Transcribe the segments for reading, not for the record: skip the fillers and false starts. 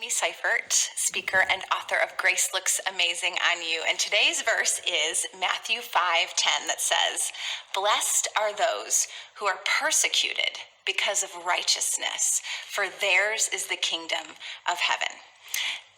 Katie Seifert, speaker and author of Grace Looks Amazing on You. And today's verse is Matthew 5:10 that says, "Blessed are those who are persecuted because of righteousness, for theirs is the kingdom of heaven."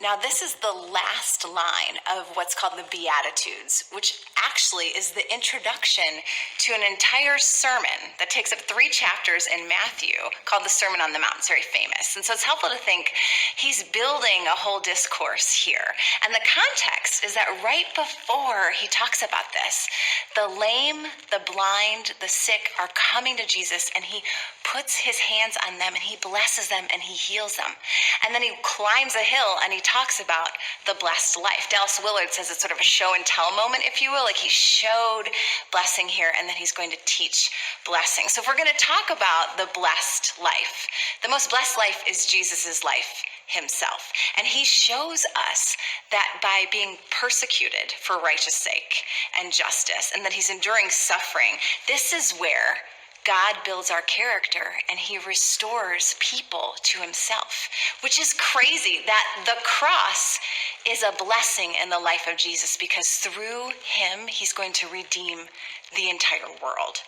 Now, this is the last line of what's called the Beatitudes, which actually is the introduction to an entire sermon that takes up 3 chapters in Matthew called the Sermon on the Mount. It's very famous. And so it's helpful to think he's building a whole discourse here. And the context is that right before he talks about this, the lame, the blind, the sick are coming to Jesus, and he puts his hands on them and he blesses them and he heals them. And then he climbs a hill and he talks about the blessed life. Dallas Willard says it's sort of a show and tell moment, if you will, like he showed blessing here and then he's going to teach blessing. So if we're going to talk about the blessed life, the most blessed life is Jesus's life himself. And he shows us that by being persecuted for righteous sake and justice, and that he's enduring suffering, this is where God builds our character and he restores people to himself, which is crazy that the cross is a blessing in the life of Jesus, because through him, he's going to redeem the entire world.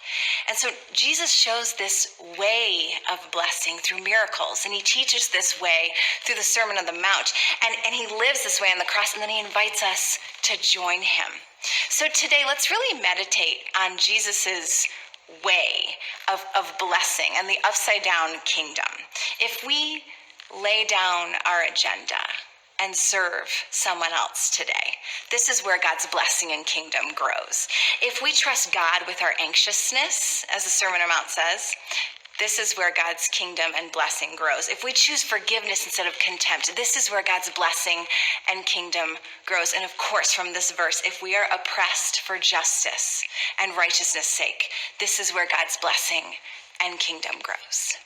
And so Jesus shows this way of blessing through miracles, and he teaches this way through the Sermon on the Mount, and he lives this way on the cross, and then he invites us to join him. So today, let's really meditate on Jesus's way of blessing and the upside down kingdom. If we lay down our agenda and serve someone else today, this is where God's blessing and kingdom grows. If we trust God with our anxiousness, as the Sermon on the Mount says, this is where God's kingdom and blessing grows. If we choose forgiveness instead of contempt, this is where God's blessing and kingdom grows. And of course, from this verse, if we are oppressed for justice and righteousness' sake, this is where God's blessing and kingdom grows.